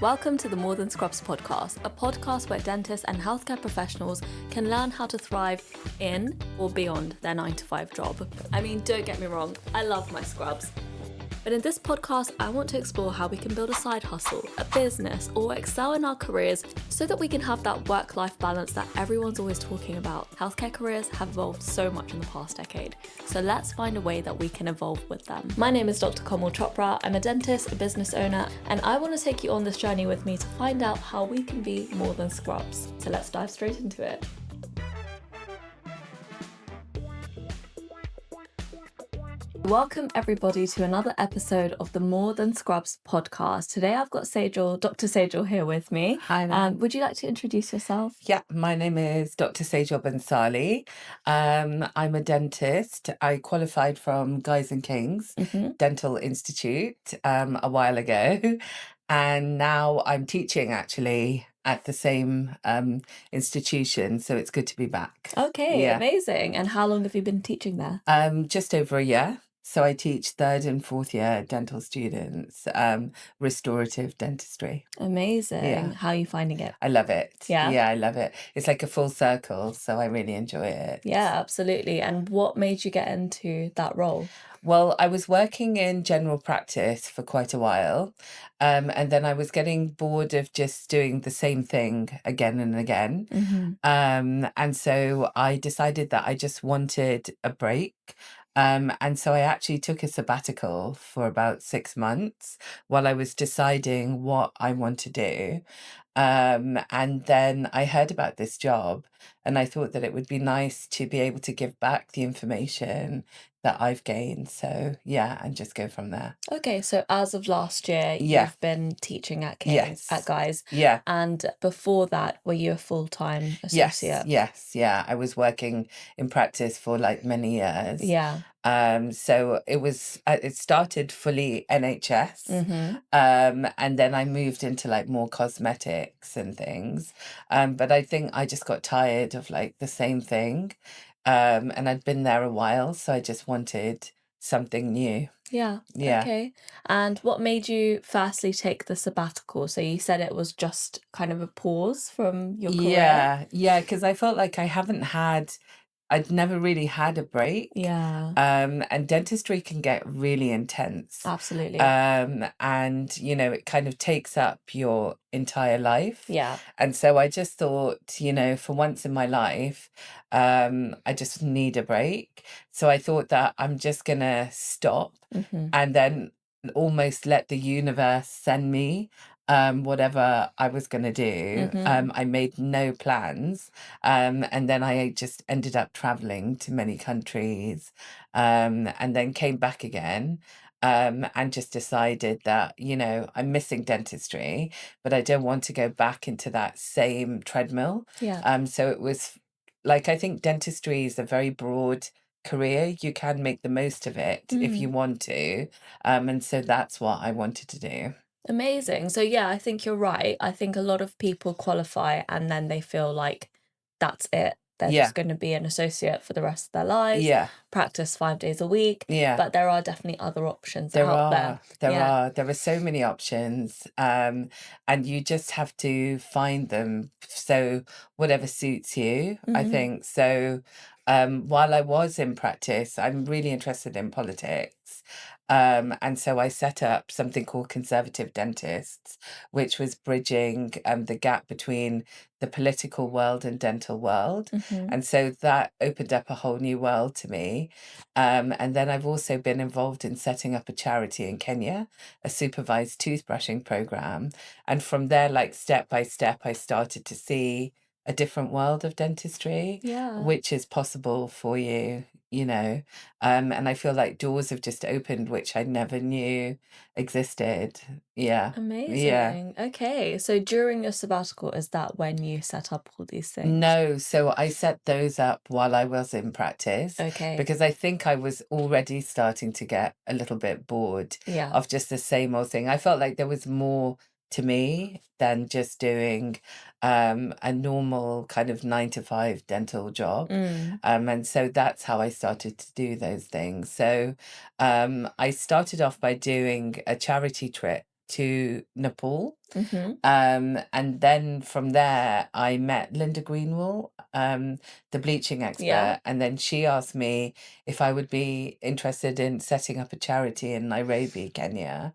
Welcome to the More Than Scrubs podcast, a podcast where dentists and healthcare professionals can learn how to thrive in or beyond their 9-to-5 job. I mean, don't get me wrong, I love my scrubs. But in this podcast, I want to explore how we can build a side hustle, a business, or excel in our careers so that we can have that work-life balance that everyone's always talking about. Healthcare careers have evolved so much in the past decade, so let's find a way that we can evolve with them. My name is Dr Kamal Chopra. I'm a dentist, a business owner, and I want to take you on this journey with me to find out how we can be more than scrubs. So let's dive straight into it. Welcome everybody to another episode of the More Than Scrubs podcast. Today I've got Sejal, Dr Sejal here with me. Hi there. Would you like to introduce yourself? Yeah, my name is Dr Sejal Bansali. I'm a dentist. I qualified from Guys and Kings Dental Institute a while ago, and now I'm teaching actually at the same institution, so it's good to be back. Okay, Yeah. amazing. And how long have you been teaching there? Just over a year. So I teach 3rd and 4th year dental students, restorative dentistry. Amazing. Yeah. How are you finding it? I love it. Yeah? Yeah, I love it. It's like a full circle, so I really enjoy it. Yeah, absolutely. And what made you get into that role? Well, I was working in general practice for quite a while, and then I was getting bored of just doing the same thing again and again. And so I decided that I just wanted a break. And so I actually took a sabbatical for about 6 months while I was deciding what I want to do. And then I heard about this job and I thought that it would be nice to be able to give back the information that I've gained. So yeah, and just go from there. Okay, so as of last year, Yeah. you've been teaching at Kings, Yes. at Guys. Yeah. And before that, were you a full-time associate? Yes. Yeah. I was working in practice for like many years. Yeah. So it started fully NHS. And then I moved into like more cosmetics and things. But I think I just got tired of like the same thing. And I'd been there a while, so I just wanted something new. Yeah. Yeah. Okay. And what made you firstly take the sabbatical? So you said it was just kind of a pause from your career. Yeah, because I felt like I'd never really had a break. Yeah, And dentistry can get really intense. absolutely. And, it kind of takes up your entire life. Yeah. And so I just thought, for once in my life, I just need a break. So I thought that I'm just going to stop and then almost let the universe send me whatever I was going to do. I made no plans. And then I just ended up traveling to many countries and then came back again. And just decided that, I'm missing dentistry, but I don't want to go back into that same treadmill. Yeah. So it was like, I think dentistry is a very broad career. You can make the most of it if you want to. And so that's what I wanted to do. Amazing. So yeah, I think you're right. I think a lot of people qualify and then they feel like that's it. They're Yeah. just going to be an associate for the rest of their lives. Yeah. Practice 5 days a week. Yeah. But there are definitely other options There out are. there. There are so many options. And you just have to find them. So whatever suits you, I think. So while I was in practice, I'm really interested in politics. And so I set up something called Conservative Dentists, which was bridging the gap between the political world and dental world. And so that opened up a whole new world to me. And then I've also been involved in setting up a charity in Kenya, a supervised toothbrushing program. And from there, like step by step, I started to see a different world of dentistry, Yeah. which is possible for you, and I feel like doors have just opened, which I never knew existed. Yeah. Amazing. Okay. So during your sabbatical, is that when you set up all these things? No, so I set those up while I was in practice Okay. because I think I was already starting to get a little bit bored Yeah. of just the same old thing. I felt like there was more to me than just doing a normal kind of 9-to-5 dental job. And so that's how I started to do those things. So I started off by doing a charity trip to Nepal. Mm-hmm. And then from there, I met Linda Greenwell, the bleaching expert. Yeah. And then she asked me if I would be interested in setting up a charity in Nairobi, Kenya.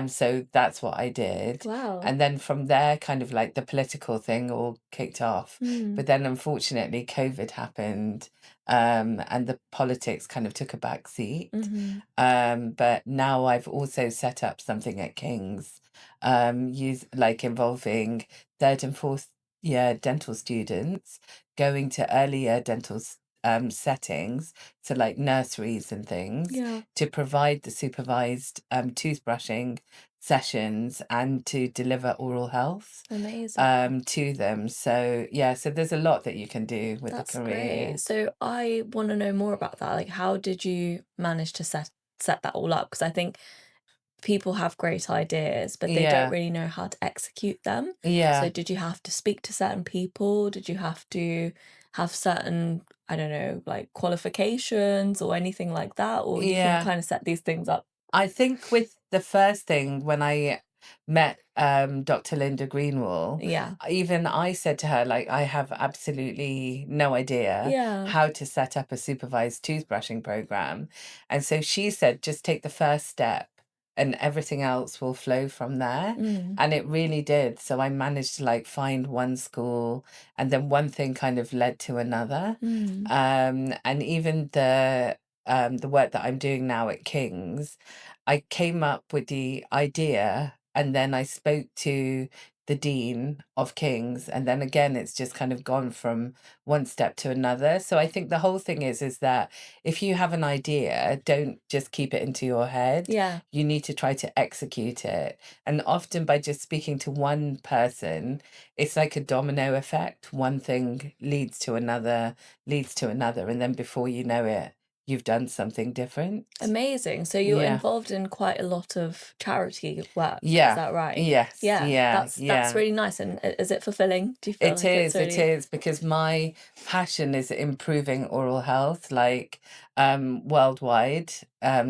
So that's what I did. Wow. And then from there, kind of like the political thing all kicked off. Mm. But then unfortunately, COVID happened, and the politics kind of took a back seat. Mm-hmm. But now I've also set up something at King's, involving third and fourth year dental students going to earlier dental settings, so like nurseries and things, Yeah. to provide the supervised toothbrushing sessions and to deliver oral health Amazing. to them. So yeah, so there's a lot that you can do with That's a career. great. So I want to know more about that. Like, how did you manage to set that all up? Because I think people have great ideas, but they don't Yeah, really know how to execute them. So yeah. did you have to speak to certain people? Did you have to have certain, I don't know, like qualifications or anything like that? Or you can Yeah. kind of set these things up? I think with the first thing, when I met Dr. Linda Greenwell, Yeah. even I said to her, like, I have absolutely no idea Yeah. how to set up a supervised toothbrushing program. And so she said, just take the first step and everything else will flow from there. Mm. And it really did. So I managed to like find one school, and then one thing kind of led to another. Mm. And even the work that I'm doing now at King's, I came up with the idea and then I spoke to the dean of King's, and then again it's just kind of gone from one step to another. So I think the whole thing is that if you have an idea, don't just keep it into your head. Yeah. You need to try to execute it. And often by just speaking to one person, it's like a domino effect. One thing leads to another, and then before you know it, you've done something different. Amazing. So you're Yeah. involved in quite a lot of charity work. Yeah. Is that right? Yes. Yeah. Yeah. That's Yeah. really nice. And is it fulfilling? Do you feel It like it's is, it really is, because my passion is improving oral health, like worldwide.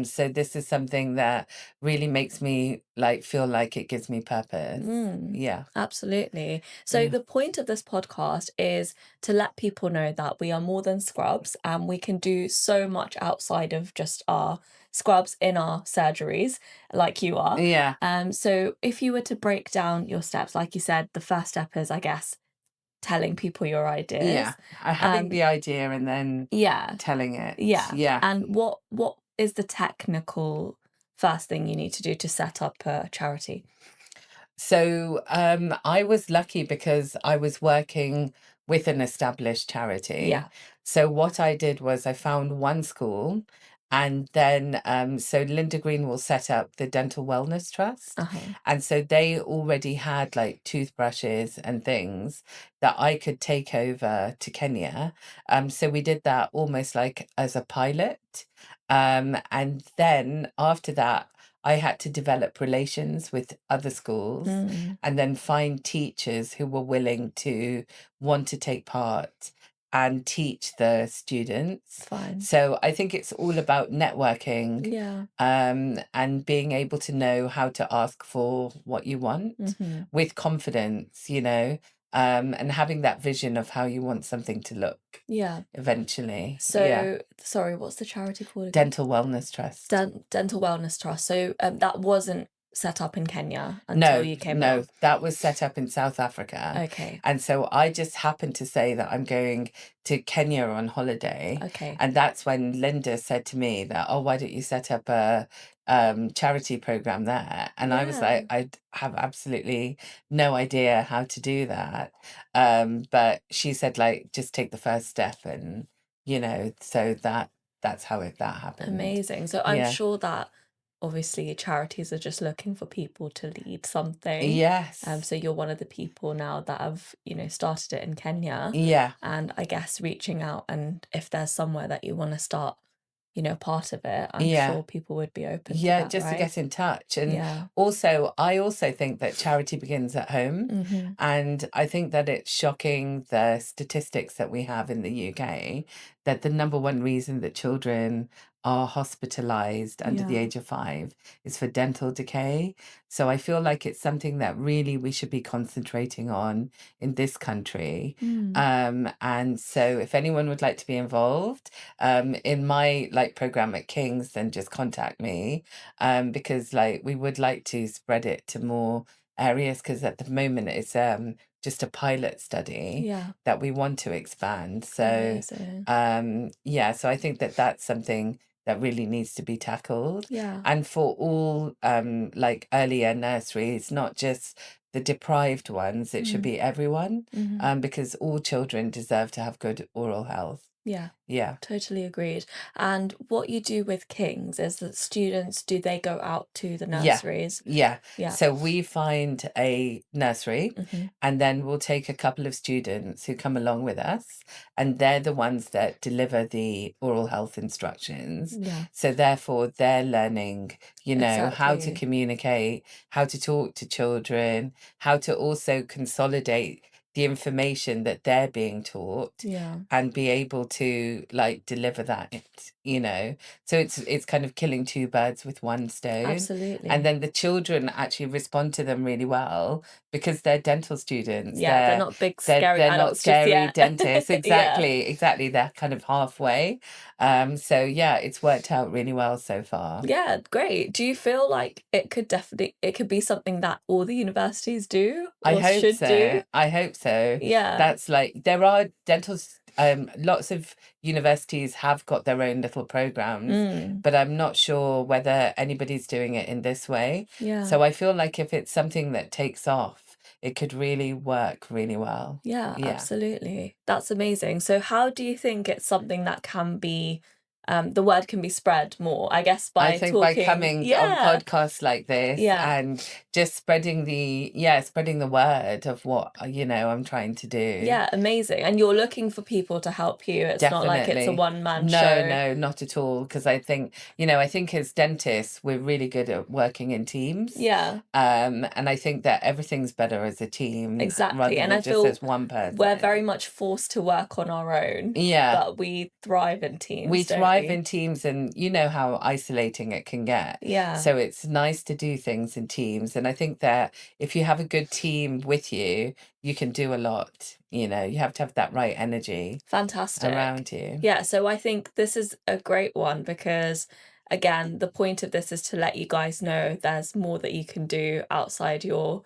So this is something that really makes me like feel like it gives me purpose. Yeah. Absolutely. So Yeah. the point of this podcast is to let people know that we are more than scrubs and we can do so much outside of just our scrubs in our surgeries, like you are. Yeah. So if you were to break down your steps, like you said, the first step is, I guess, telling people your ideas. Yeah. Having the idea and then Yeah. telling it. Yeah. Yeah. And what is the technical first thing you need to do to set up a charity? So I was lucky because I was working with an established charity. Yeah. So what I did was I found one school, and then so Linda Greenwell set up the Dental Wellness Trust. And so they already had like toothbrushes and things that I could take over to Kenya. So we did that almost like as a pilot. And then after that, I had to develop relations with other schools and then find teachers who were willing to want to take part and teach the students. Fine. So I think it's all about networking, Yeah. and being able to know how to ask for what you want with confidence, and having that vision of how you want something to look Yeah. eventually. So, sorry, what's the charity called again? Dental Wellness Trust. Dental Wellness Trust. So that wasn't set up in Kenya until you came along? No, that was set up in South Africa. Okay. And so I just happened to say that I'm going to Kenya on holiday. Okay. And that's when Linda said to me that, oh, why don't you set up a charity program there? And I was like, I have absolutely no idea how to do that. But she said, like, just take the first step, and, so that's how that happened. Amazing. So I'm sure that obviously charities are just looking for people to lead something. Yes. So you're one of the people now that have, started it in Kenya. Yeah. And I guess reaching out, and if there's somewhere that you want to start, part of it, I'm sure people would be open to that, just right? to get in touch. And I also think that charity begins at home. And I think that it's shocking, the statistics that we have in the UK, that the number one reason that children are hospitalized under the Yeah. age of 5 is for dental decay. So I feel like it's something that really we should be concentrating on in this country. And so if anyone would like to be involved in my like program at King's, then just contact me, because like we would like to spread it to more areas, because at the moment it's just a pilot study Yeah. that we want to expand. So Amazing. yeah, so I think that that's something that really needs to be tackled. Yeah. And for all like earlier nurseries, not just the deprived ones, it should be everyone, because all children deserve to have good oral health. Yeah. Yeah. Totally agreed. And what you do with Kings is that students, do they go out to the Yeah. nurseries? Yeah. Yeah. So we find a nursery, and then we'll take a couple of students who come along with us, and they're the ones that deliver the oral health instructions. Yeah. So therefore they're learning, you know, how to Exactly. communicate, how to talk to children, how to also consolidate the information that they're being taught, Yeah. and be able to like deliver that, you know. So it's kind of killing two birds with one stone. Absolutely. And then the children actually respond to them really well because they're dental students. Yeah, they're not big scary They're not adults just scary yet. dentists. Yeah. Exactly. They're kind of halfway. So yeah, it's worked out really well so far. Yeah, great. Do you feel like it could be something that all the universities do I or hope should so. do? I hope so. Yeah. That's like there are lots of universities have got their own little programs, but I'm not sure whether anybody's doing it in this way. Yeah. So I feel like if it's something that takes off, it could really work really well. Yeah, Yeah. absolutely. That's amazing. So how do you think it's something that can be the word can be spread more, I guess, by I think talking. by coming on Yeah. podcasts like this Yeah. and just spreading the word of what, you know, I'm trying to do. Yeah, amazing. And you're looking for people to help you. It's not like it's a Definitely. one-man show. No, not at all. Because I think, you know, I think as dentists, we're really good at working in teams. Yeah, And I think that everything's better as a team exactly. rather And than I just feel as one person. we're very much forced to work on our own, Yeah. but we thrive in teams. We don't thrive we? in teams, and you know how isolating it can get. Yeah. So it's nice to do things in teams. And I think that if you have a good team with you, you can do a lot. You know, you have to have that right energy Fantastic. around you. Yeah, so I think this is a great one because, again, the point of this is to let you guys know there's more that you can do outside your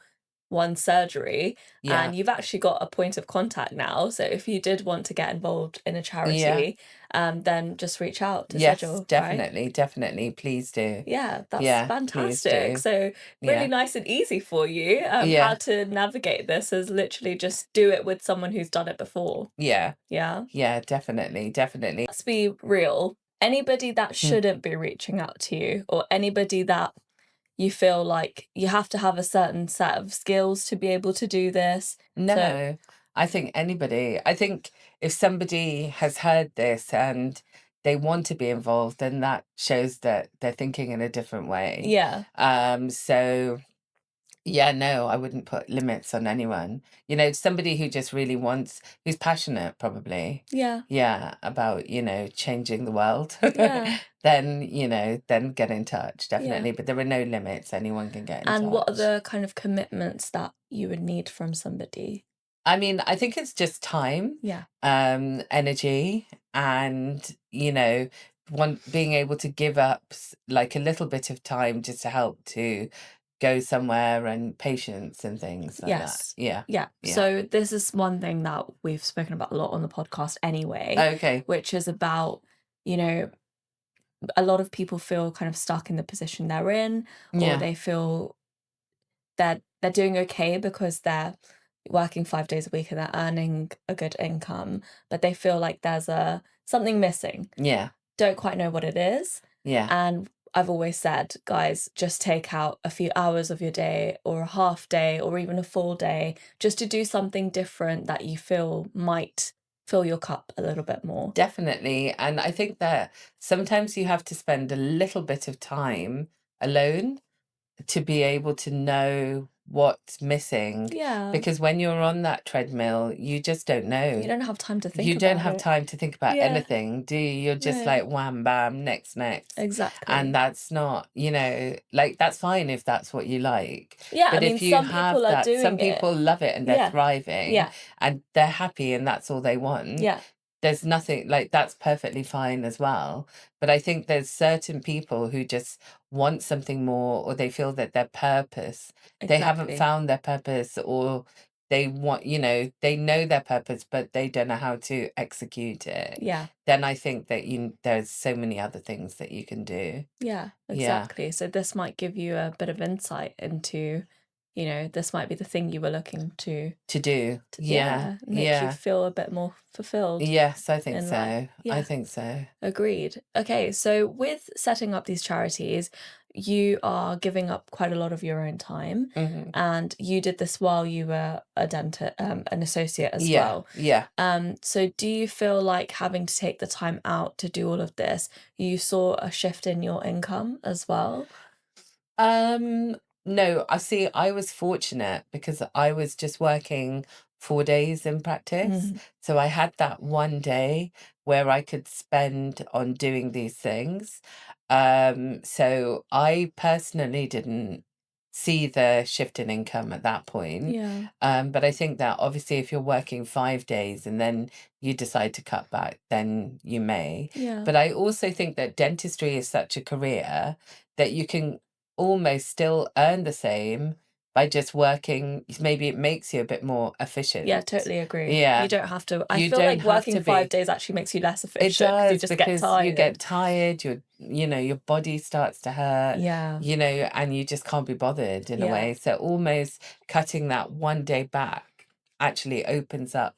one surgery. Yeah. And you've actually got a point of contact now. So if you did want to get involved in a charity, then just reach out to Yes, Sejal, right? definitely. Please do. Yeah, that's Yeah, please fantastic. do. So really Yeah. nice and easy for you. Yeah. How to navigate this is literally just do it with someone who's done it before. Yeah. Yeah. Yeah, definitely. Let's be real. Anybody that shouldn't be reaching out to you, or anybody that you feel like you have to have a certain set of skills to be able to do this. No, I think anybody. I think if somebody has heard this and they want to be involved, then that shows that they're thinking in a different way. Yeah. So yeah, no, I wouldn't put limits on anyone. You know, somebody who just really wants, who's passionate probably. Yeah. Yeah, about, you know, changing the world. Yeah. Then, you know, then get in touch, definitely. But there are no limits. Anyone can get in touch. And what are the kind of commitments that you would need from somebody? I mean, I think it's just time, Yeah. energy, and, you know, being able to give up like a little bit of time just to help to go somewhere, and patience and things like Yes. that. Yeah. Yeah. So this is one thing that we've spoken about a lot on the podcast anyway, Okay. which is about, you know, a lot of people feel kind of stuck in the position they're in, or Yeah. they feel that they're doing okay because they're working 5 days a week and they're earning a good income, but they feel like there's something missing. Yeah. Don't quite know what it is. Yeah. And I've always said, guys, just take out a few hours of your day, or a half day, or even a full day, just to do something different that you feel might fill your cup a little bit more. Definitely. And I think that sometimes you have to spend a little bit of time alone to be able to know what's missing. Yeah. Because when you're on that treadmill, you just don't know. You don't have time to think You don't about have it. time to think about Yeah. anything, do you? You're just No. like wham, bam, next. Exactly. And that's not, like, that's fine if that's what you like. Yeah, But I mean, if you some have people are that, some doing it. people love it and they're Yeah. thriving Yeah. and they're happy and that's all they want. Yeah. There's nothing, like, that's perfectly fine as well. But I think there's certain people who just want something more, or they feel that their purpose, they haven't Exactly. found their purpose, or they want, they know their purpose, but they don't know how to execute it. Yeah. Then I think that there's so many other things that you can do. Yeah, Yeah. exactly. So this might give you a bit of insight into, this might be the thing you were looking to do. Yeah. make you feel a bit more fulfilled. Yes, I think in so. life. I Yeah. think so. Agreed. Okay, so with setting up these charities, you are giving up quite a lot of your own time, Mhm. and you did this while you were a dentist, an associate as Yeah. well. Yeah. So do you feel like having to take the time out to do all of this, you saw a shift in your income as well? No, I was fortunate because I was just working 4 days in practice. Mhm. So I had that one day where I could spend on doing these things. So I personally didn't see the shift in income at that point. Yeah. But I think that obviously if you're working 5 days and then you decide to cut back, then you may. Yeah. But I also think that dentistry is such a career that you can almost still earn the same by just working. Maybe it makes you a bit more efficient. Yeah, totally agree. Yeah. You don't have to. I You feel don't like have working to 5 days actually makes you less It efficient 'cause you does, just get because you get tired. tired, your body starts to hurt, Yeah. and you just can't be bothered in a Yeah. way. So almost cutting that one day back actually opens up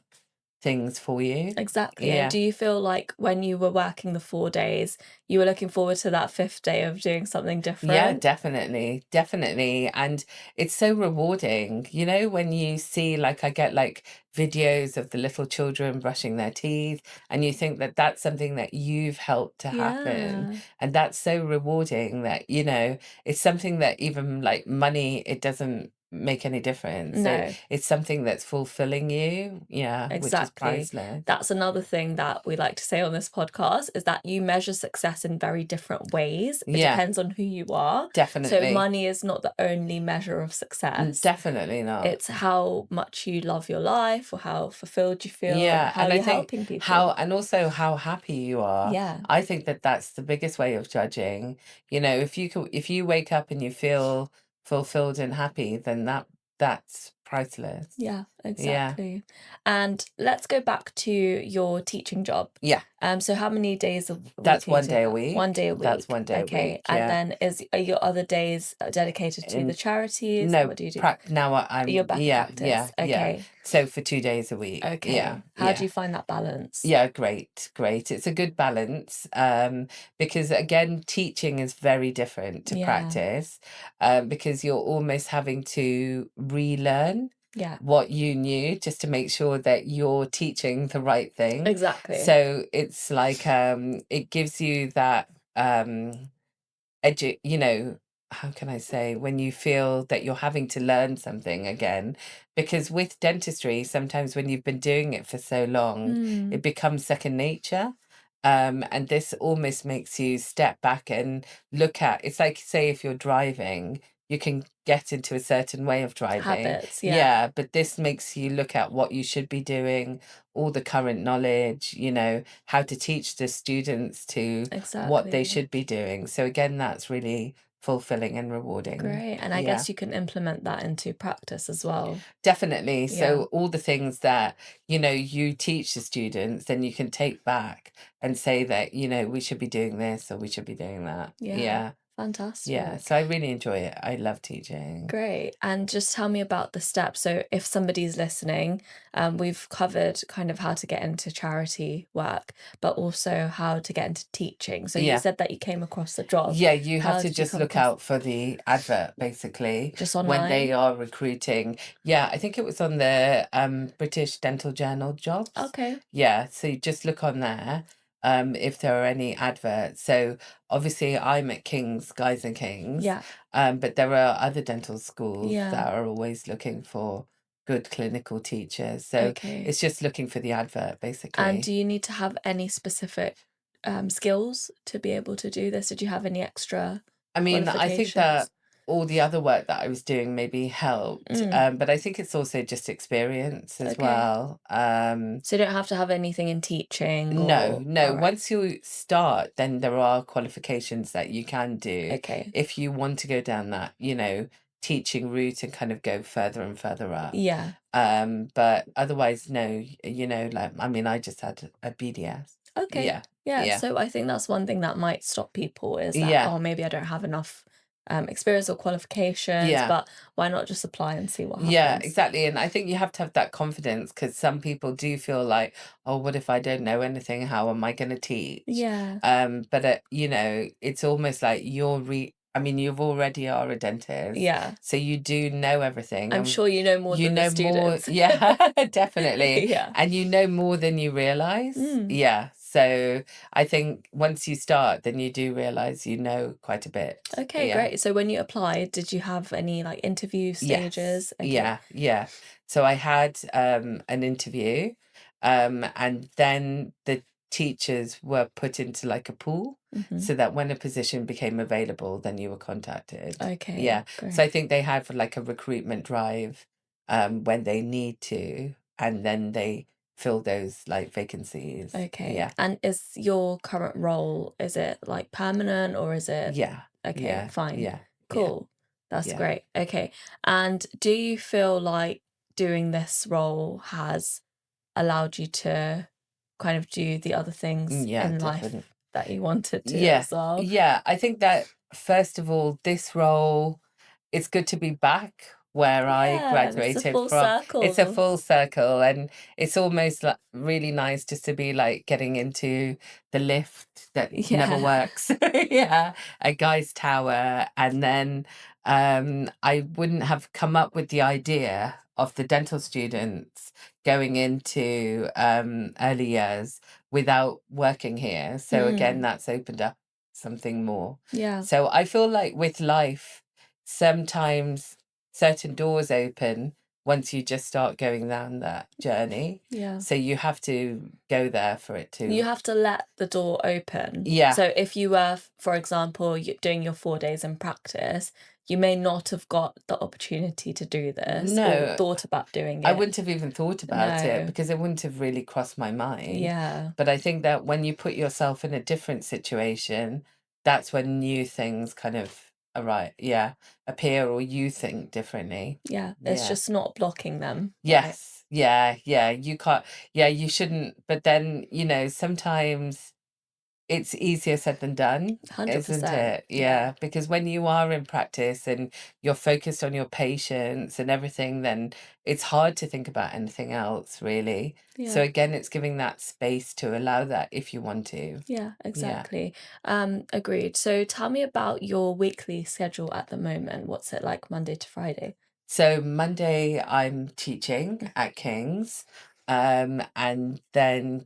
things for you. Exactly. Yeah. And do you feel like when you were working the 4 days, you were looking forward to that fifth day of doing something different? Yeah, definitely. And it's so rewarding, when you see, like, I get like videos of the little children brushing their teeth, and you think that that's something that you've helped to happen. Yeah. And that's so rewarding that, it's something that even like money, it doesn't make any difference. No. It's something that's fulfilling you. Yeah, which is Exactly. priceless. That's another thing that we like to say on this podcast, is that you measure success in very different ways. It Yeah. depends on who you are. So Definitely. money is not the only measure of success. Definitely not. It's how much you love your life, or how fulfilled you feel, Yeah, and how and I you're think helping people. and also how happy you are. Yeah. I think that that's the biggest way of judging. If you wake up and you feel fulfilled and happy, then that's priceless. Yeah, exactly. And let's go back to your teaching job. Yeah. So how many days a week That's are you 1 day a doing that? week. 1 day a week. That's 1 day a Okay. week, And yeah. then are your other days dedicated to the In- charities? No, What do you do? now I'm You're back yeah, at practice. yeah. Okay. So for 2 days a week. Okay. Yeah. How do you find that balance? Yeah, great. It's a good balance, because again, teaching is very different to Yeah. practice, because you're almost having to relearn Yeah. what you knew just to make sure that you're teaching the right thing. Exactly. So it's like, it gives you that how can I say, when you feel that you're having to learn something again, because with dentistry, sometimes when you've been doing it for so long, it becomes second nature. And this almost makes you step back and look at, it's like, say, if you're driving, you can get into a certain way of driving. Habits, yeah. Yeah, but this makes you look at what you should be doing, all the current knowledge, how to teach the students to what they Exactly. should be doing. So again, that's really fulfilling and rewarding. Great. And I Yeah. guess you can implement that into practice as well. Definitely. Yeah. So all the things that, you teach the students, then you can take back and say that, we should be doing this or we should be doing that. Yeah. Yeah. Fantastic. Yeah. So I really enjoy it. I love teaching. Great. And just tell me about the steps. So if somebody's listening, we've covered kind of how to get into charity work, but also how to get into teaching. So you Yeah. said that you came across the job. Yeah, you How have to did you just come look across out for the advert, basically, Just when online? they are recruiting. Yeah, I think it was on the British Dental Journal jobs. Okay. Yeah, so you just look on there. if there are any adverts. So obviously I'm at King's, Guys and Kings, Yeah. but there are other dental schools Yeah. that are always looking for good clinical teachers. So Okay. it's just looking for the advert, basically. And do you need to have any specific skills to be able to do this? Did you have any extra I mean, I think that qualifications? all the other work that I was doing maybe helped, but I think it's also just experience as Okay. well. So you don't have to have anything in teaching No, or... no. All right. Once you start, then there are qualifications that you can do Okay. if you want to go down that, teaching route and kind of go further and further up. Yeah. But otherwise, no, I mean, I just had a BDS. Okay. Yeah. Yeah. Yeah. So I think that's one thing that might stop people is that, Yeah. oh, maybe I don't have enough experience or qualifications, Yeah. but why not just apply and see what Yeah, happens? exactly. And I think you have to have that confidence because some people do feel like, oh, what if I don't know anything? How am I going to teach? Yeah. But it's almost like I mean, you've already are a dentist, Yeah. so you do know everything. I'm and sure you know more you than the know more. students. Yeah, definitely. Yeah. And you know more than you realize. Mm. Yeah. So I think once you start, then you do realize you know quite a bit. Okay, Yeah. great. So when you applied, did you have any like interview stages? Yes. Okay. Yeah. So I had an interview, and then the teachers were put into like a pool Mhm. so that when a position became available, then you were contacted. Okay, Yeah. great. So I think they have like a recruitment drive when they need to, and then they fill those like vacancies. Okay. Yeah. And is your current role, is it like permanent or is it... Yeah. Okay, Yeah. fine. Yeah. Cool. That's Yeah. great. Okay. And do you feel like doing this role has allowed you to kind of do the other things Yeah, in life definitely. that you wanted to Yeah. as well? Yeah. I think that first of all, this role, it's good to be back where I Yeah, it's a graduated full from. It's a circle. full circle, and it's almost like really nice just to be like getting into the lift that never Yeah. works. Yeah, a guy's tower, and then I wouldn't have come up with the idea of the dental students going into early years without working here. So again, that's opened up something more. Yeah. So I feel like with life, sometimes certain doors open once you just start going down that journey. Yeah. So you have to go there for it to. You have to let the door open. Yeah. So if you were, for example, doing your 4 days in practice, you may not have got the opportunity to do this No. or thought about doing it. I wouldn't have even thought about No. it because it wouldn't have really crossed my mind. Yeah. But I think that when you put yourself in a different situation, that's when new things kind of appear or you think differently. Yeah. It's Yeah. just not blocking them. Right? Yes. Yeah. You can't. Yeah, you shouldn't. But then, sometimes it's easier said than done, isn't 100%. it? Yeah. Because when you are in practice and you're focused on your patients and everything, then it's hard to think about anything else, really. So Yeah. again, it's giving that space to allow that if you want to. Yeah, exactly. Agreed. So tell me about your weekly schedule at the moment. What's it like Monday to Friday? So Monday I'm teaching at King's, and then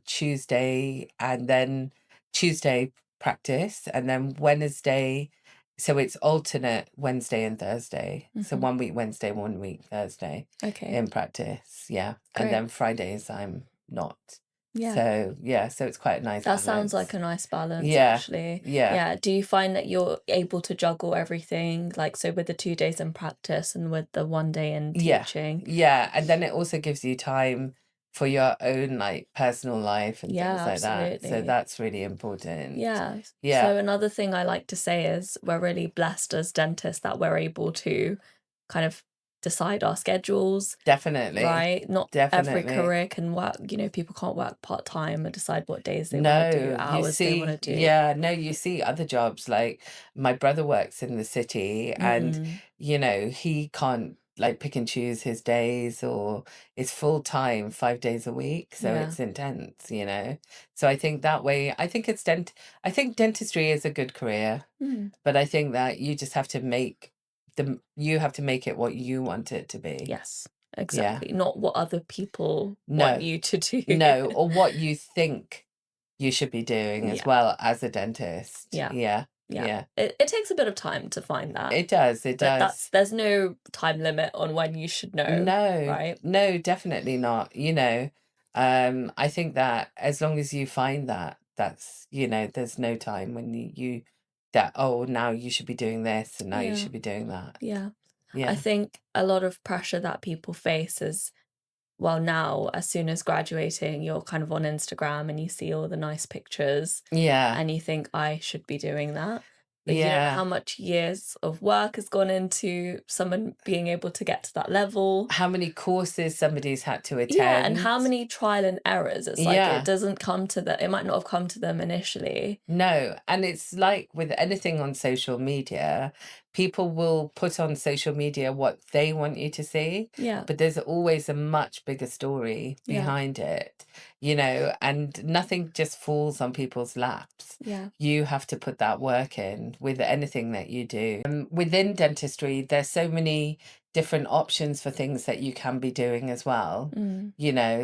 Tuesday practice, and then Wednesday. So it's alternate Wednesday and Thursday. So Mhm. 1 week Wednesday, 1 week Thursday Okay. in practice. Yeah. Great. And then Fridays I'm not. Yeah. So it's quite a nice That sounds balance. like a nice balance, Yeah. actually. Yeah. Yeah. Do you find that you're able to juggle everything, like so with the 2 days in practice and with the 1 day in Yeah. teaching? Yeah. And then it also gives you time for your own like personal life and Yeah, things like that. So absolutely. that's really important. Yeah. Yeah. So another thing I like to say is we're really blessed as dentists that we're able to kind of decide our schedules, Definitely. right? Not every Definitely. career can work, people can't work part-time and decide what days they want to do, No, you hours they want see, to do. yeah, no, you see other jobs like my brother works in the city and Mhm. he can't like pick and choose his days or it's full time 5 days a week, so Yeah. it's intense. So I think that way, I think I think dentistry is a good career, Mm. but I think that you just have to you have to make it what you want it to be. Yes, exactly. Not what other people No. want you to do. No, or what you think you should be doing as Yeah. well as a dentist. Yeah. Yeah. Yeah. Yeah. It takes a bit of time to find that. It does. It But does. there's no time limit on when you should know, No, right? no, definitely not. I think that as long as you find that, there's no time when that, oh, now you should be doing this and now you Yeah. should be doing that. Yeah. I Yeah. think a lot of pressure that people face is, well, now, as soon as graduating, you're kind of on Instagram and you see all the nice pictures Yeah. and you think, I should be doing that. But you don't know Yeah. how much years of work has gone into someone being able to get to that level. How many courses somebody's had to Yeah, and how attend. many trial and errors. It's like Yeah. it doesn't come to it might not have come to them initially. No, and it's like with anything on social media, people will put on social media what they want you to see, Yeah. but there's always a much bigger story Yeah. behind it, and nothing just falls on people's laps. Yeah. You have to put that work in with anything that you do. Within dentistry, there's so many different options for things that you can be doing as well,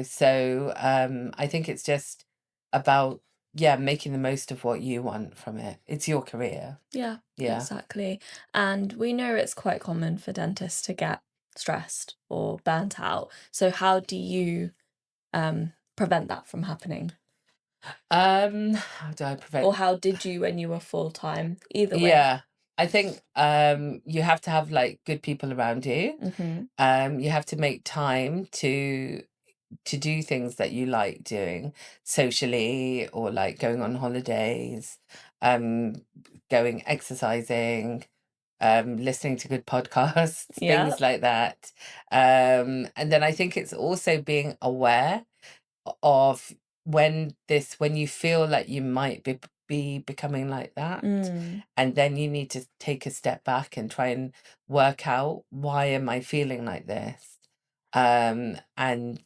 so I think it's just about making the most of what you want from it. It's your career. Yeah, Yeah. exactly. And we know it's quite common for dentists to get stressed or burnt out. So how do you prevent that from happening? How do I prevent? Or how did you when you were full-time? Either way. Yeah, I think you have to have like good people around you. You have to make time to do things that you like doing socially, or like going on holidays, going exercising, listening to good podcasts, Yeah. things like that. And then I think it's also being aware of when you feel like you might be becoming like that, and then you need to take a step back and try and work out, why am I feeling like this, and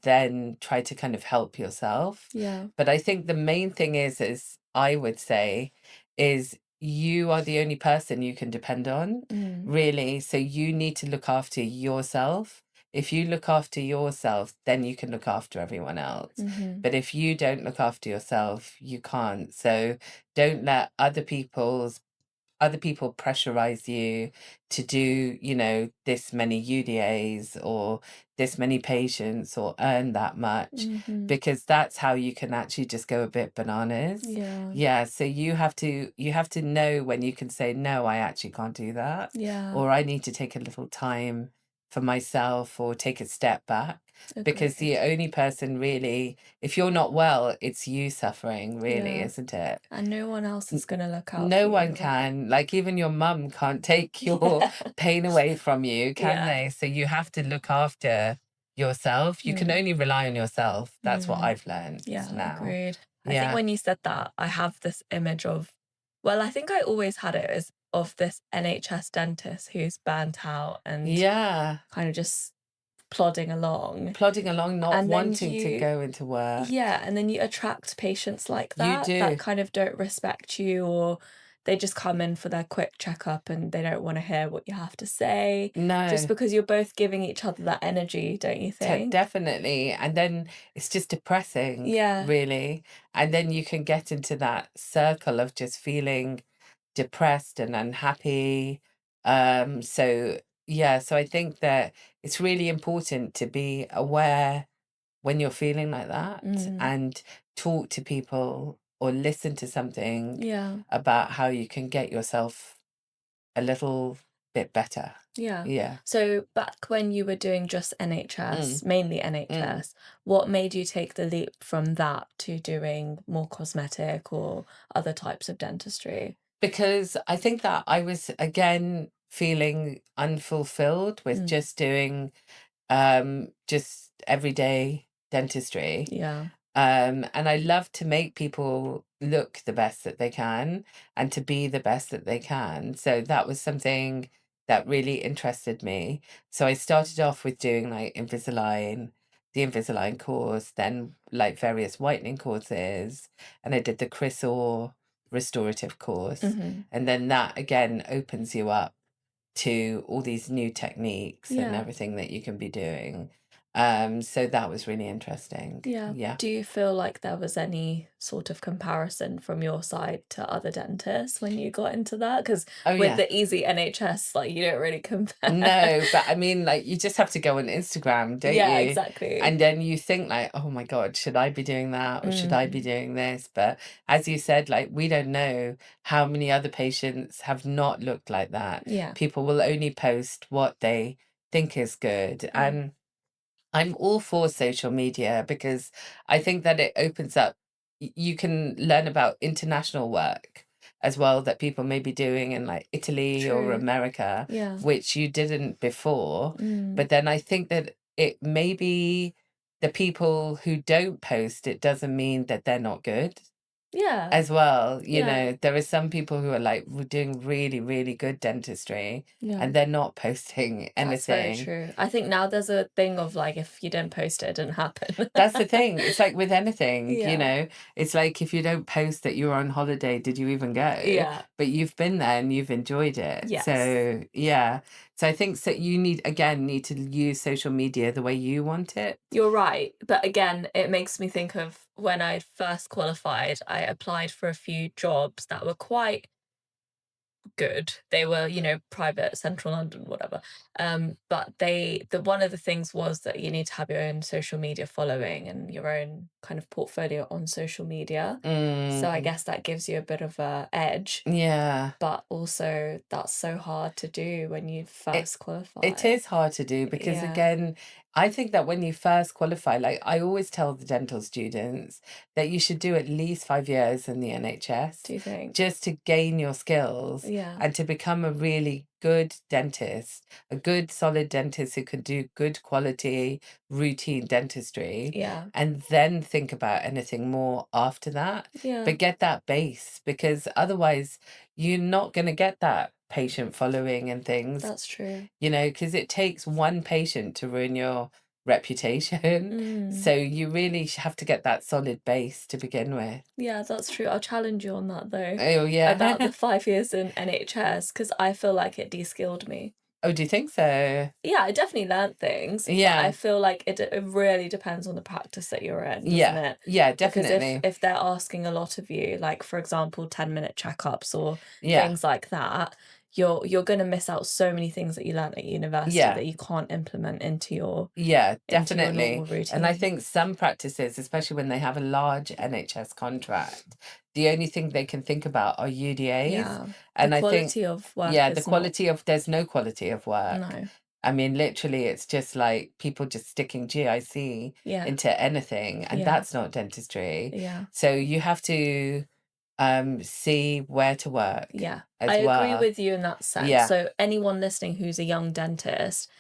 then try to kind of help yourself. Yeah. But I think the main thing is I would say is you are the only person you can depend on, really. So you need to look after yourself. If you look after yourself, then you can look after everyone else. But if you don't look after yourself, you can't. So don't let other people pressurize you to do, this many UDAs or this many patients or earn that much, because that's how you can actually just go a bit bananas. Yeah. Yeah. So you have to know when you can say, no, I actually can't do that. Yeah. Or I need to take a little time for myself, or take a step back. Because the only person really, if you're not well, it's you suffering, really, Yeah. isn't it? And no one else is going to look out No for one you. can. Like, even your mum can't take your pain away from you, can Yeah. they? So you have to look after yourself. You can only rely on yourself. That's what I've learned Yeah, now. agreed. I think Yeah. when you said that, I have this image of, well, I think I always had it as of this NHS dentist who's burnt out and Yeah. kind of just plodding along. Plodding along, not And then wanting to go into work. Yeah, and then you attract patients like You that do. that kind of don't respect you, or they just come in for their quick checkup and they don't want to hear what you have to say. No. Just because you're both giving each other that energy, don't you think? Definitely. And then it's just depressing, Yeah. really. And then you can get into that circle of just feeling depressed and unhappy. So I think that it's really important to be aware when you're feeling like that, and talk to people or listen to something Yeah. about how you can get yourself a little bit better. Yeah. Yeah. So back when you were doing just NHS, mainly NHS, what made you take the leap from that to doing more cosmetic or other types of dentistry? Because I think that I was, again, feeling unfulfilled with just doing just everyday dentistry. Yeah. And I love to make people look the best that they can and to be the best that they can. So that was something that really interested me. So I started off with doing like the Invisalign course, then like various whitening courses, and I did the Crisor restorative course. And then that again opens you up to all these new techniques and Yeah. everything that you can be doing. So that was really interesting. Yeah. Do you feel like there was any sort of comparison from your side to other dentists when you got into that? Because Oh, with yeah. the easy NHS, like you don't really compare. No, but I mean, like, you just have to go on Instagram, don't Yeah, you? exactly. And then you think like, oh my God, should I be doing that or should I be doing this? But as you said, like, we don't know how many other patients have not looked like that. Yeah. People will only post what they think is good. And I'm all for social media because I think that it opens up, you can learn about international work as well that people may be doing in like Italy or True. America, Yeah. which you didn't before. But then I think that it maybe the people who don't post it doesn't mean that they're not good Yeah. as well. You Yeah. know, there are some people who are like doing really, really good dentistry Yeah. and they're not posting That's very anything. true. I think now there's a thing of like, if you didn't post it, it didn't happen. That's the thing. It's like with anything, you Yeah. know, it's like if you don't post that you were on holiday, did you even go? Yeah. But you've been there and you've enjoyed it. Yes. So, yeah. So I think so you need to use social media the way you want it. You're right. But again, it makes me think of when I first qualified, I applied for a few jobs that were quite good. They were, you know, private, central London, whatever. But the one of the things was that you need to have your own social media following and your own kind of portfolio on social media. So I guess that gives you a bit of a edge. Yeah. But also that's so hard to do when you first qualify. It is hard to do because Yeah. again, I think that when you first qualify, like I always tell the dental students that you should do at least 5 years in the NHS. Do you think? Just to gain your skills Yeah. and to become a really good dentist, a good solid dentist who can do good quality routine dentistry. Yeah. And then think about anything more after that. Yeah. But get that base because otherwise you're not going to get that patient following and things. That's true. You know, because it takes one patient to ruin your reputation. So you really have to get that solid base to begin with. Yeah, that's true. I'll challenge you on that though. Oh, yeah. About the 5 years in NHS, because I feel like it de-skilled me. Oh, do you think so? Yeah, I definitely learned things. Yeah. But I feel like it really depends on the practice that you're in, doesn't Yeah. it? Yeah, Because definitely. if they're asking a lot of you, like for example, 10-minute checkups or Yeah. things like that, you're gonna miss out so many things that you learned at university Yeah. that you can't implement into your Yeah, into your definitely. normal routine. And I think some practices, especially when they have a large NHS contract, the only thing they can think about are UDAs. Yeah. And The I think quality of work yeah, the is not. quality of there's no quality of work. No. I mean, literally, it's just like people just sticking GIC Yeah. into anything, and Yeah. that's not dentistry. Yeah. So you have to see where to work Yeah. as I well. agree with you in that sense. Yeah. So anyone listening who's a young dentist,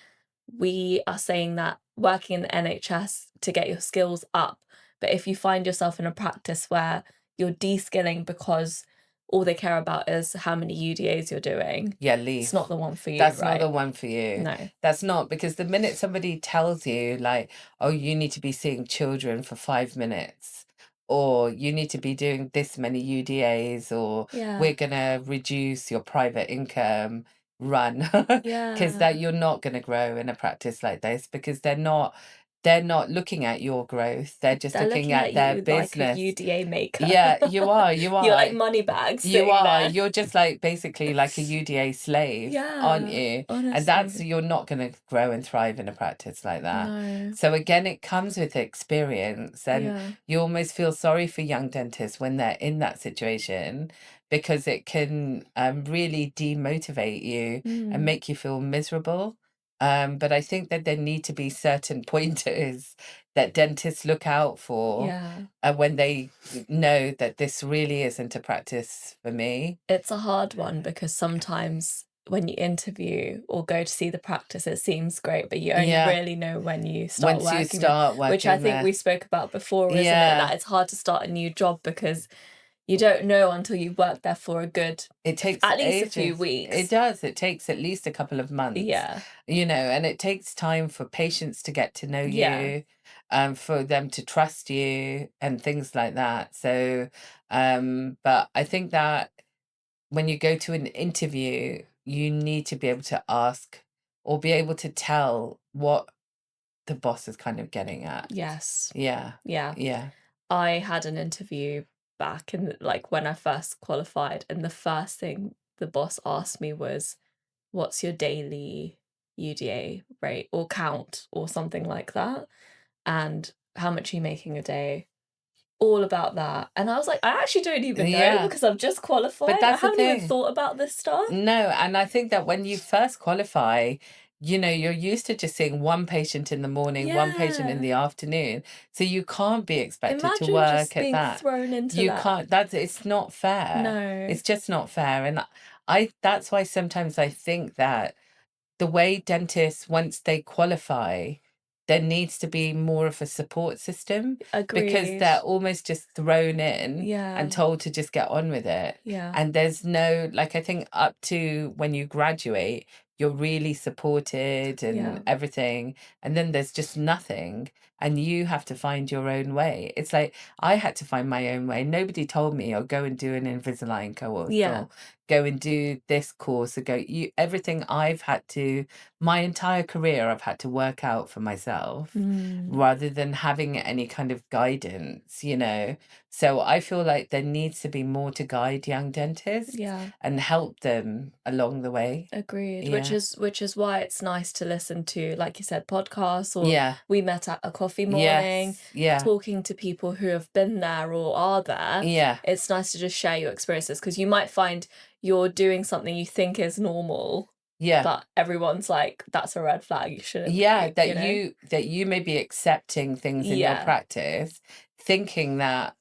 we are saying that working in the NHS to get your skills up. But if you find yourself in a practice where you're de-skilling because all they care about is how many UDAs you're doing, Yeah, leave. it's not the one for you, That's right? not the one for you. No. That's not, because the minute somebody tells you, like, oh, you need to be seeing children for 5 minutes, or you need to be doing this many UDAs, or Yeah. we're going to reduce your private income, run. Because that you're not going to grow in a practice like this, because they're not looking at your growth. They're just They're looking at their you business. like a UDA maker. Yeah, you are. You're like money bags. You are. There. You're just like basically like a UDA slave, aren't you? Honestly. And that's, you're not going to grow and thrive in a practice like that. No. So again, it comes with experience, and you almost feel sorry for young dentists when they're in that situation, because it can really demotivate you and make you feel miserable. But I think that there need to be certain pointers that dentists look out for when they know that this really isn't a practice for me. It's a hard one because sometimes when you interview or go to see the practice, it seems great, but you only really know when you start Once working. you start working, which I think we spoke about before, isn't it? That it's hard to start a new job because you don't know until you've worked there for a good. It takes at least ages. a few weeks. It does. It takes at least a couple of months. Yeah. You know, and it takes time for patients to get to know you, for them to trust you and things like that. So, but I think that when you go to an interview, you need to be able to ask or be able to tell what the boss is kind of getting at. Yes. Yeah. Yeah. Yeah. I had an interview back in like when I first qualified, and the first thing the boss asked me was, what's your daily UDA rate or count or something like that? And how much are you making a day? All about that. And I was like, I actually don't even know Yeah. because I've just qualified. But that's I the haven't even thing. thought about this stuff. No, and I think that when you first qualify, you know, you're used to just seeing one patient in the morning, one patient in Yeah. the afternoon. So you can't be expected to Imagine work just at being that. thrown into You that. can't, it's not fair. No. It's just not fair. And that's why sometimes I think that the way dentists, once they qualify, there needs to be more of a support system because Agreed. they're almost just thrown in Yeah. and told to just get on with it. Yeah. And there's no, like, I think up to when you graduate, you're really supported and Yeah. everything. And then there's just nothing. And you have to find your own way. It's like I had to find my own way. Nobody told me, oh, go and do an Invisalign course Yeah. or go and do this course or everything I've had to, my entire career, I've had to work out for myself rather than having any kind of guidance, you know. So I feel like there needs to be more to guide young dentists Yeah. and help them along the way. Agreed. Yeah. Which is why it's nice to listen to, like you said, podcasts, or Yeah. we met at a coffee morning, Yes. Yeah. talking to people who have been there or are there. Yeah. It's nice to just share your experiences, because you might find you're doing something you think is normal, Yeah. but everyone's like, that's a red flag, you shouldn't Yeah, be, that you know? that you may be accepting things in your Yeah. practice, thinking that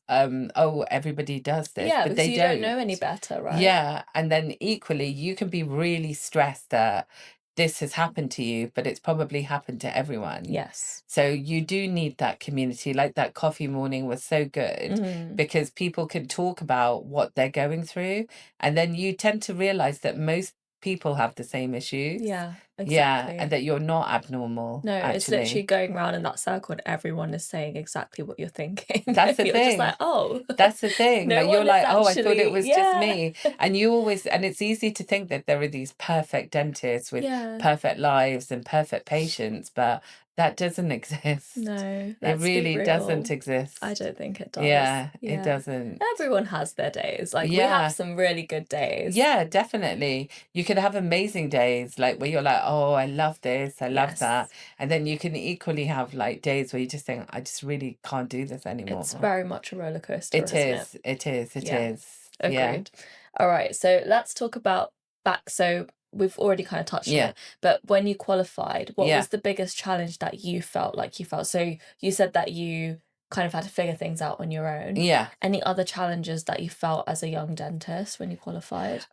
oh, everybody does this, Yeah, but because they you don't. don't know any better, right? Yeah, and then equally you can be really stressed that this has happened to you, but it's probably happened to everyone. Yes. So you do need that community. Like that coffee morning was so good because people can talk about what they're going through, and then you tend to realize that most people have the same issues. Yeah, Yeah, exactly. and that you're not abnormal, No, it's literally actually. going around in that circle and everyone is saying exactly what you're thinking. That's the You're just thing. like, oh, That's the thing. no Like you're one is like, oh, I thought it actually, was just yeah. me. And you always, and it's easy to think that there are these perfect dentists with Yeah. perfect lives and perfect patients, but that doesn't exist. No, It let's be really doesn't real. exist. I don't think it does. Yeah, Yeah. it doesn't. Everyone has their days. Like we Yeah. have some really good days. Yeah, definitely. You could have amazing days, like where you're like, oh, I love this, I love Yes. that. And then you can equally have like days where you just think, I just really can't do this anymore. It's very much a roller coaster, It isn't it? is. It is. It Yeah. is. Agreed. Yeah. All right, so let's talk about back. So we've already kind of touched on Yeah. it, but when you qualified, what Yeah. was the biggest challenge that you felt like you felt? So you said that you kind of had to figure things out on your own. Yeah. Any other challenges that you felt as a young dentist when you qualified?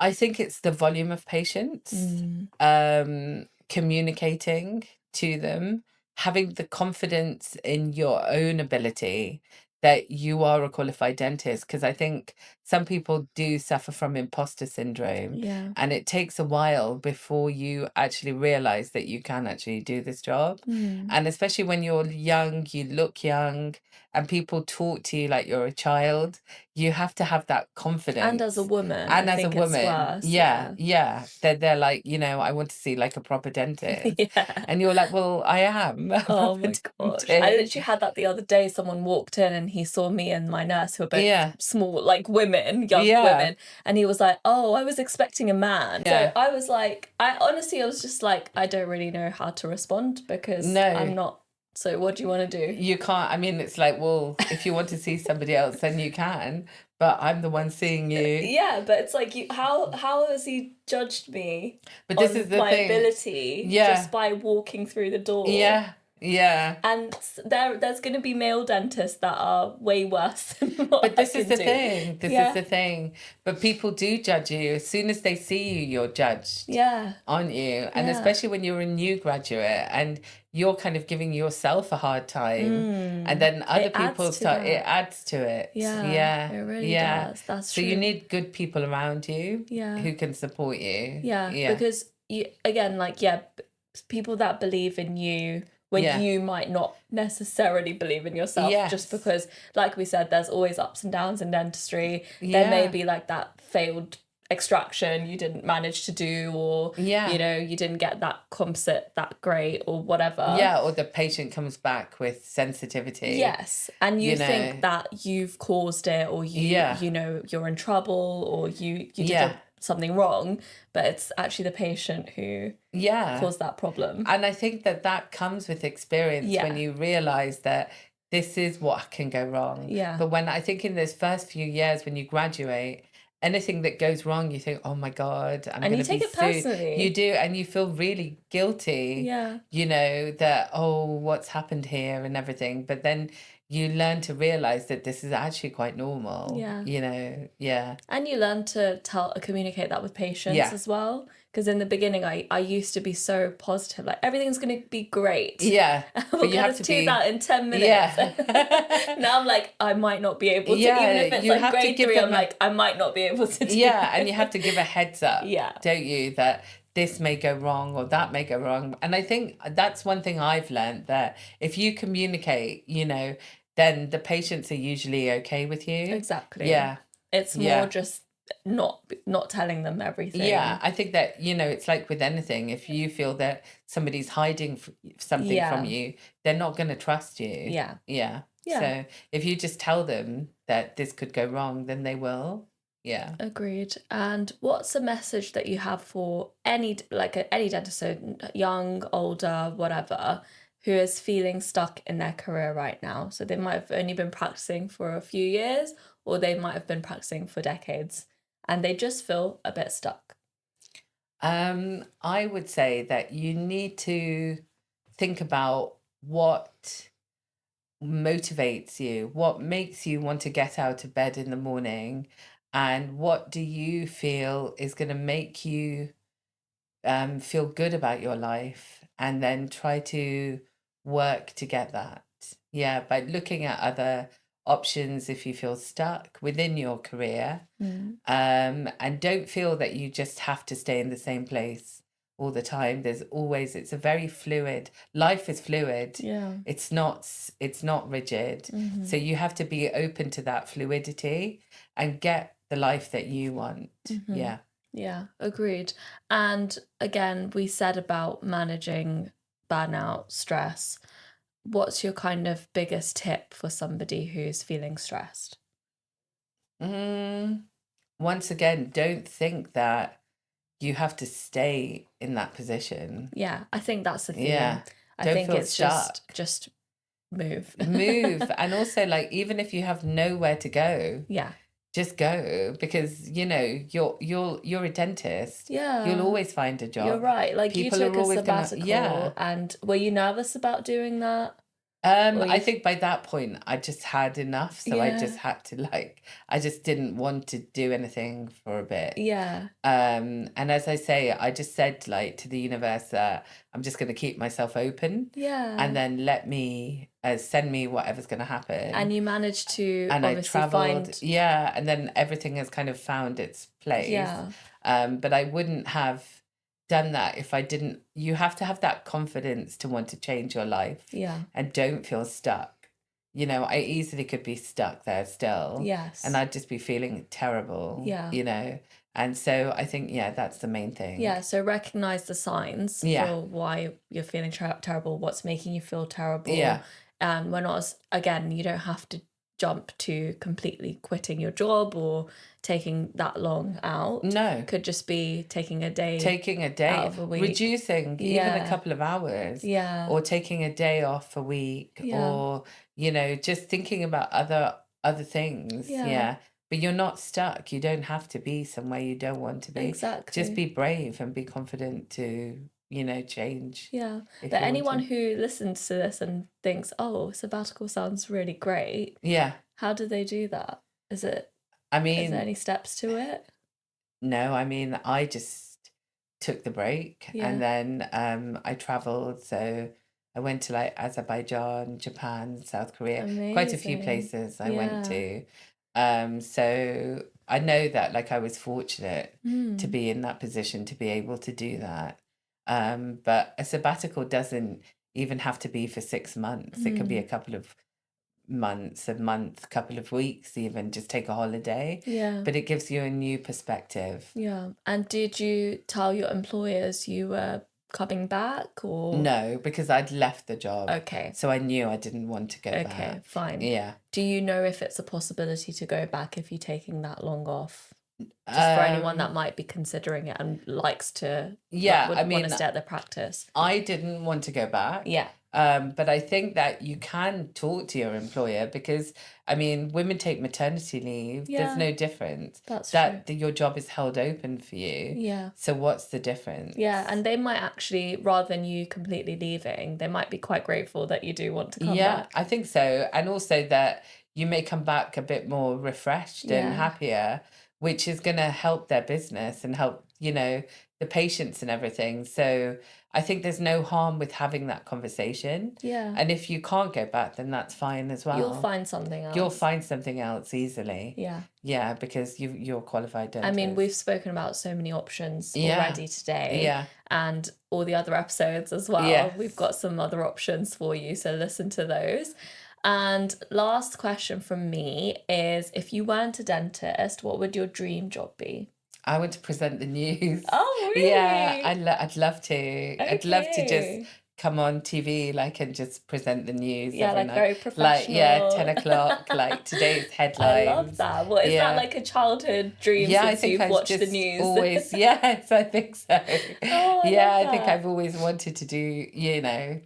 I think it's the volume of patients, communicating to them, having the confidence in your own ability that you are a qualified dentist. Because I think some people do suffer from imposter syndrome. Yeah. And it takes a while before you actually realize that you can actually do this job. And especially when you're young, you look young, and people talk to you like you're a child, you have to have that confidence. And as a woman, And I as a think it's woman, worse. yeah. They're like, you know, I want to see like a proper dentist. Yeah. And you're like, well, I am. a Oh proper my gosh. dentist. I literally had that the other day. Someone walked in and he saw me and my nurse, who are both Yeah. small, like women, young Yeah. women. And he was like, oh, I was expecting a man. Yeah. So I was like, I was just like, I don't really know how to respond because No. I'm not. So what do you want to do? You can't. I mean, it's like, well, if you want to see somebody else, then you can. But I'm the one seeing you. Yeah, but it's like, how has he judged me But this on is the my thing. ability Yeah. just by walking through the door? Yeah. Yeah. And there's going to be male dentists that are way worse than what But this I is can the do. thing. This Yeah. is the thing. But people do judge you. As soon as they see you, you're judged. Yeah. Aren't you? And Yeah. especially when you're a new graduate and you're kind of giving yourself a hard time. And then other It adds people to start, it that. adds to it. Yeah, it really does. That's So true. you need good people around you Yeah. who can support you. Yeah, Yeah. because you, again, like, people that believe in you when Yeah. you might not necessarily believe in yourself, Yes. just because, like we said, there's always ups and downs in dentistry. Yeah. There may be like that failed extraction you didn't manage to do, or Yeah. you know, you didn't get that composite that great or whatever. Yeah, or the patient comes back with sensitivity. Yes, and you You think know. that you've caused it, or Yeah. you know you're in trouble, or you did Yeah. something wrong, but it's actually the patient who Yeah. caused that problem. And I think that comes with experience when Yeah. you realize that this is what can go wrong. Yeah. But when I think in those first few years when you graduate, anything that goes wrong, you think, oh my God, I'm And going you to be take it sued. personally. You do, and you feel really guilty, Yeah. you know, that, oh, what's happened here and everything. But then you learn to realize that this is actually quite normal. Yeah. You know, yeah. And you learn to communicate that with patients Yeah. as well. Because in the beginning, I used to be so positive, like everything's going to be great. Yeah. We'll But you get have this to tooth be, out in 10 minutes. yeah. Now I'm like, I might not be able to, Yeah, even if it's you like have to grade give 3, them I'm like, I might not be able to do Yeah, it. and you have to give a heads up, Yeah. don't you, that this may go wrong or that may go wrong. And I think that's one thing I've learned, that if you communicate, you know, then the patients are usually okay with you. Exactly. Yeah. It's Yeah. more just not telling them everything. Yeah, I think that, you know, it's like with anything, if you feel that somebody's hiding something from Yeah. you, they're not going to trust you. Yeah. Yeah. Yeah. So if you just tell them that this could go wrong, then they will. Yeah. Agreed. And what's a message that you have for any dentist, so young, older, whatever, who is feeling stuck in their career right now? So they might have only been practicing for a few years, or they might have been practicing for decades, and they just feel a bit stuck. I would say that you need to think about what motivates you, what makes you want to get out of bed in the morning, and what do you feel is going to make you feel good about your life, and then try to work to get that. Yeah, by looking at other options if you feel stuck within your career. And don't feel that you just have to stay in the same place all the time. It's a very fluid, life is fluid. Yeah. It's not rigid. So you have to be open to that fluidity and get the life that you want. Yeah. Yeah, agreed. And again, we said about managing burnout, stress. What's your kind of biggest tip for somebody who's feeling stressed? Once again, don't think that you have to stay in that position. Yeah, I think that's the theme. Yeah. I Don't think feel it's stuck. just move. Move. And also, like, even if you have nowhere to go, Yeah. just go, because you know you're a dentist. Yeah. You'll always find a job. You're right. Like, People you are took a always gonna- sabbatical, yeah. and were you nervous about doing that? I think by that point I just had enough, so I Yeah. just had to, I just didn't want to do anything for a bit. Yeah. And as I say, I just said to the universe that I'm just going to keep myself open, Yeah. and then let me send me whatever's going to happen. And you managed to And I obviously traveled, find. yeah, and then everything has kind of found its place. Yeah. But I wouldn't have done that if I didn't. You have to have that confidence to want to change your life. Yeah. And don't feel stuck. You know, I easily could be stuck there still. Yes. And I'd just be feeling terrible. Yeah. You know. And so I think, yeah, that's the main thing. Yeah, so recognize the signs for why you're feeling terrible, what's making you feel terrible. Yeah. And we're not, again, you don't have to jump to completely quitting your job or taking that long out. No. Could just be taking a day out of a week. Reducing even a couple of hours. Yeah. Or taking a day off a week. Yeah. Or, you know, just thinking about other things. Yeah. But you're not stuck. You don't have to be somewhere you don't want to be. Exactly. Just be brave and be confident to, you know, change. Yeah. But anyone who listens to this and thinks, oh, sabbatical sounds really great. Yeah. How do they do that? Is there any steps to it? No, I mean, I just took the break, and then I traveled. So I went to Azerbaijan, Japan, South Korea, quite a few places I went to. So I know that I was fortunate to be in that position to be able to do that. But a sabbatical doesn't even have to be for 6 months. It can be a couple of months, a month, couple of weeks, even just take a holiday. Yeah. But it gives you a new perspective. Yeah. And did you tell your employers you were coming back, or? No, because I'd left the job. Okay. So I knew I didn't want to go back. Okay, fine. Yeah. Do you know if it's a possibility to go back if you're taking that long off? Just for anyone that might be considering it and likes to, Yeah, would I want mean, to stay at the practice. I didn't want to go back. Yeah. But I think that you can talk to your employer because, I mean, women take maternity leave. Yeah. There's no difference. That's true. Your job is held open for you. Yeah. So what's the difference? Yeah, and they might actually, rather than you completely leaving, they might be quite grateful that you do want to come back. I think so. And also that you may come back a bit more refreshed and happier, which is going to help their business and help, the patients and everything. So I think there's no harm with having that conversation. Yeah. And if you can't go back, then that's fine as well. You'll find something else. You'll find something else easily. Yeah. Yeah, because you're a qualified dentist. I mean, we've spoken about so many options already today. Yeah. And all the other episodes as well. Yeah. We've got some other options for you, so listen to those. And last question from me is, if you weren't a dentist, what would your dream job be? I want to present the news. Oh, really? Yeah, I'd love to. I'd love to Okay. just come on TV and just present the news Yeah, every like night. very professional. 10 o'clock, today's headlines. I love that. What is that, like a childhood dream Yeah, I since think you've I've watched the just news? always, yes, I think so. Oh, I Yeah, love I think that. I've always wanted to do,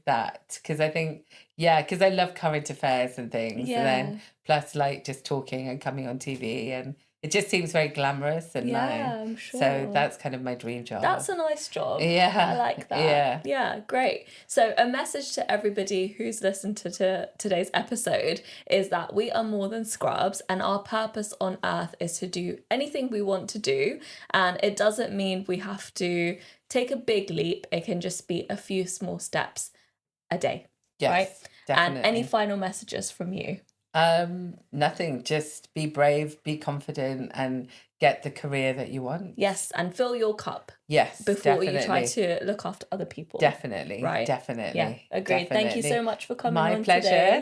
that, because I think, because I love current affairs and things, and then plus just talking and coming on TV, and it just seems very glamorous and Yeah, I'm sure. So that's kind of my dream job. That's a nice job. Yeah. I like that. Yeah. Great. So a message to everybody who's listened to today's episode is that we are more than scrubs, and our purpose on earth is to do anything we want to do. And it doesn't mean we have to take a big leap. It can just be a few small steps a day. Yes, right? definitely. And any final messages from you? Nothing. Just be brave, be confident, and get the career that you want. Yes, and fill your cup. Yes, before definitely. you try to look after other people. Definitely. Right. Definitely. Yeah, agreed. Thank you so much for coming My on pleasure. today.